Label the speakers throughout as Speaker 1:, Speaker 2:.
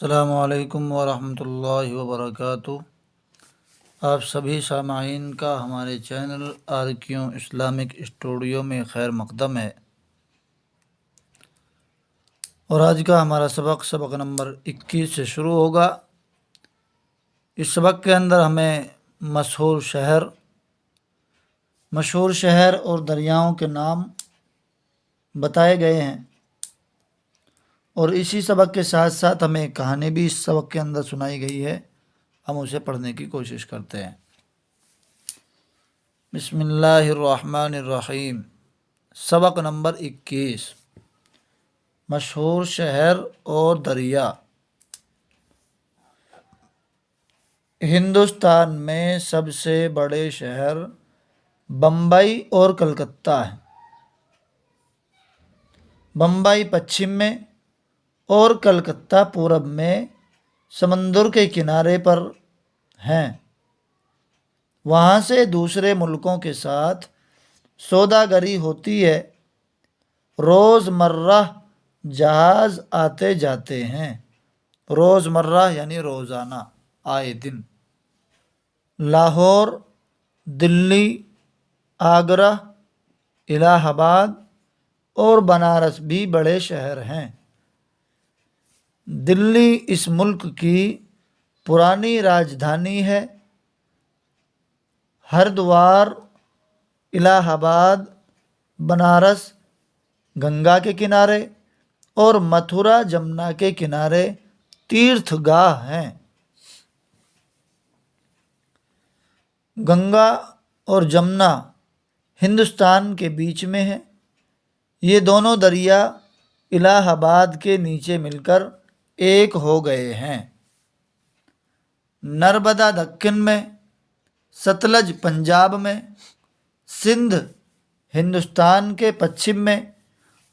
Speaker 1: السلام علیکم ورحمۃ اللہ وبرکاتہ۔ آپ سبھی سامعین کا ہمارے channel R Q Islamic studio میں خیر مقدم ہے، اور آج کا ہمارا سبق نمبر 21 سے شروع ہوگا۔ اس سبق کے اندر ہمیں مشہور شہر اور دریاؤں کے نام بتائے گئے ہیں، اور اسی سبق کے ساتھ ساتھ ہمیں ایک کہانی بھی اس سبق کے اندر سنائی گئی ہے، ہم اسے پڑھنے کی کوشش کرتے ہیں۔ بسم اللہ الرحمن الرحیم۔ سبق نمبر 21، مشہور شہر اور دریا۔ ہندوستان میں سب سے بڑے شہر بمبئی اور کلکتہ ہیں۔ بمبئی پچھم میں اور کلکتہ پورب میں سمندر کے کنارے پر ہیں۔ وہاں سے دوسرے ملکوں کے ساتھ سوداگری ہوتی ہے۔ روز مرہ جہاز آتے جاتے ہیں۔ روز مرہ یعنی روزانہ، آئے دن۔ لاہور، دلی، آگرہ، الہ آباد اور بنارس بھی بڑے شہر ہیں۔ دلی اس ملک کی پرانی راجدھانی ہے۔ ہردوار، الہ آباد، بنارس گنگا کے کنارے اور متھرا جمنا کے کنارے تیرتھ گاہ ہیں۔ گنگا اور جمنا ہندوستان کے بیچ میں ہیں۔ یہ دونوں دریا الہ آباد کے نیچے مل کر ایک ہو گئے ہیں۔ نرمدا دکن میں، ستلج پنجاب میں، سندھ ہندوستان کے پچھم میں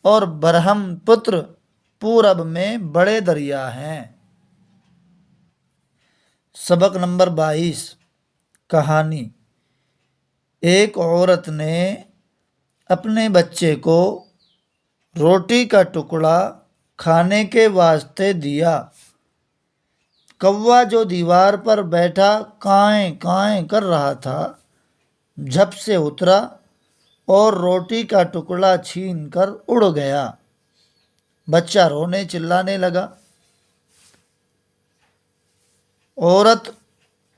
Speaker 1: اور برہم پتر پورب میں بڑے دریا ہیں۔ سبق نمبر 22، کہانی۔ ایک عورت نے اپنے بچے کو روٹی کا ٹکڑا کھانے کے واسطے دیا۔ کوا جو دیوار پر بیٹھا کائیں کائیں کر رہا تھا، جھپ سے اترا اور روٹی کا ٹکڑا چھین کر اڑ گیا۔ بچہ رونے چلانے لگا۔ عورت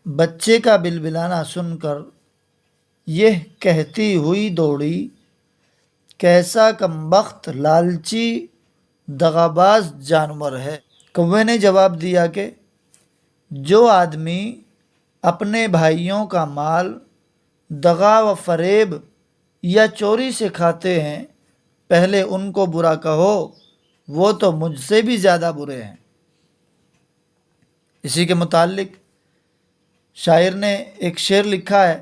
Speaker 1: بچے کا بلبلانا سن کر یہ کہتی ہوئی دوڑی، کیسا کمبخت لالچی دغاباز جانور ہے۔ کوے نے جواب دیا کہ جو آدمی اپنے بھائیوں کا مال دغا و فریب یا چوری سے کھاتے ہیں، پہلے ان کو برا کہو، وہ تو مجھ سے بھی زیادہ برے ہیں۔ اسی کے متعلق شاعر نے ایک شعر لکھا ہے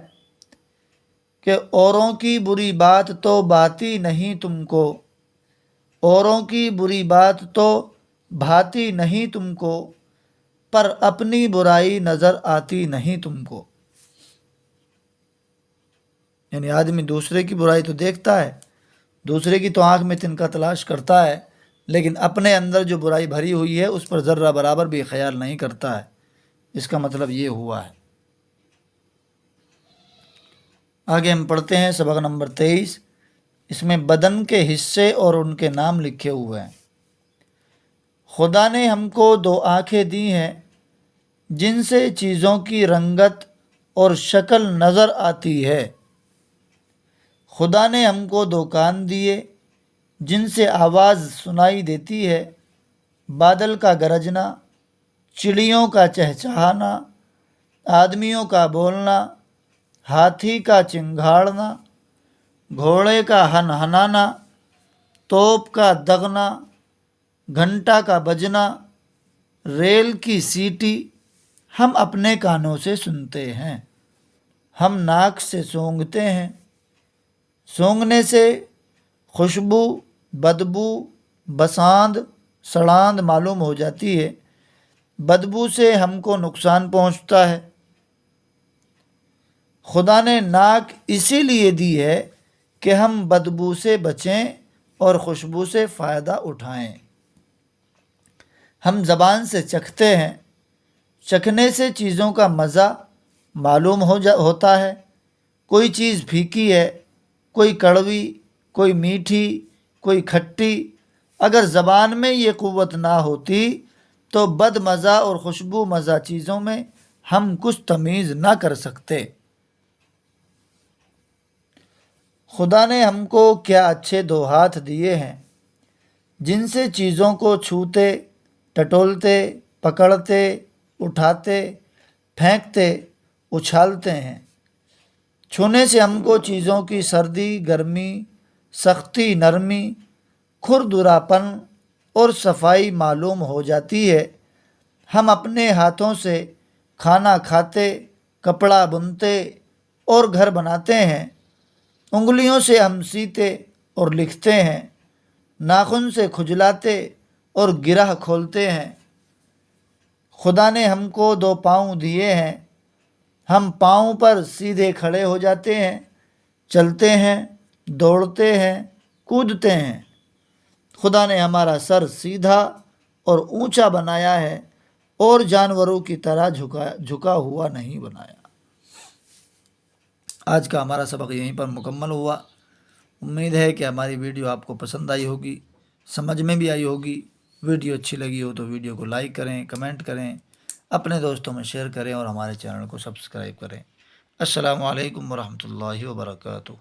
Speaker 1: کہ اوروں کی بری بات تو بھاتی نہیں تم کو، اوروں کی بری بات تو بھاتی نہیں تم کو، پر اپنی برائی نظر آتی نہیں تم کو۔ یعنی آدمی دوسرے کی برائی تو دیکھتا ہے، دوسرے کی تو آنکھ میں تنکا تلاش کرتا ہے، لیکن اپنے اندر جو برائی بھری ہوئی ہے اس پر ذرہ برابر بھی خیال نہیں کرتا ہے۔ اس کا مطلب یہ ہوا ہے۔ آگے ہم پڑھتے ہیں سبق نمبر 23۔ اس میں بدن کے حصے اور ان کے نام لکھے ہوئے ہیں۔ خدا نے ہم کو 2 آنکھیں دی ہیں جن سے چیزوں کی رنگت اور شکل نظر آتی ہے۔ خدا نے ہم کو 2 کان دیے جن سے آواز سنائی دیتی ہے۔ بادل کا گرجنا، چڑیوں کا چہچہانا، آدمیوں کا بولنا، ہاتھی کا چنگھاڑنا، گھوڑے کا ہنہنانا، توپ کا دغنا، گھنٹا کا بجنا، ریل کی سیٹی ہم اپنے کانوں سے سنتے ہیں۔ ہم ناک سے سونگھتے ہیں۔ سونگھنے سے خوشبو، بدبو، بساند، سڑاند معلوم ہو جاتی ہے۔ بدبو سے ہم کو نقصان پہنچتا ہے۔ خدا نے ناک اسی لیے دی ہے کہ ہم بدبو سے بچیں اور خوشبو سے فائدہ اٹھائیں۔ ہم زبان سے چکھتے ہیں، چکھنے سے چیزوں کا مزہ معلوم ہوتا ہے۔ کوئی چیز پھیکی ہے، کوئی کڑوی، کوئی میٹھی، کوئی کھٹی۔ اگر زبان میں یہ قوت نہ ہوتی تو بد مزہ اور خوشبو مزہ چیزوں میں ہم کچھ تمیز نہ کر سکتے۔ خدا نے ہم کو کیا اچھے دو ہاتھ دیے ہیں جن سے چیزوں کو چھوتے، ٹٹولتے، پکڑتے، اٹھاتے، پھینکتے، اچھالتے ہیں۔ چھونے سے ہم کو چیزوں کی سردی، گرمی، سختی، نرمی، کھردراپن اور صفائی معلوم ہو جاتی ہے۔ ہم اپنے ہاتھوں سے کھانا کھاتے، کپڑا بنتے اور گھر بناتے ہیں۔ انگلیوں سے ہم سیتے اور لکھتے ہیں، ناخن سے کھجلاتے اور گرہ کھولتے ہیں۔ خدا نے ہم کو دو پاؤں دیے ہیں، ہم پاؤں پر سیدھے کھڑے ہو جاتے ہیں، چلتے ہیں، دوڑتے ہیں، کودتے ہیں۔ خدا نے ہمارا سر سیدھا اور اونچا بنایا ہے اور جانوروں کی طرح جھکا ہوا نہیں بنایا۔ آج کا ہمارا سبق یہیں پر مکمل ہوا۔ امید ہے کہ ہماری ویڈیو آپ کو پسند آئی ہوگی، سمجھ میں بھی آئی ہوگی۔ ویڈیو اچھی لگی ہو تو ویڈیو کو لائک کریں، کمنٹ کریں، اپنے دوستوں میں شیئر کریں اور ہمارے چینل کو سبسکرائب کریں۔ السلام علیکم ورحمۃ اللہ وبرکاتہ۔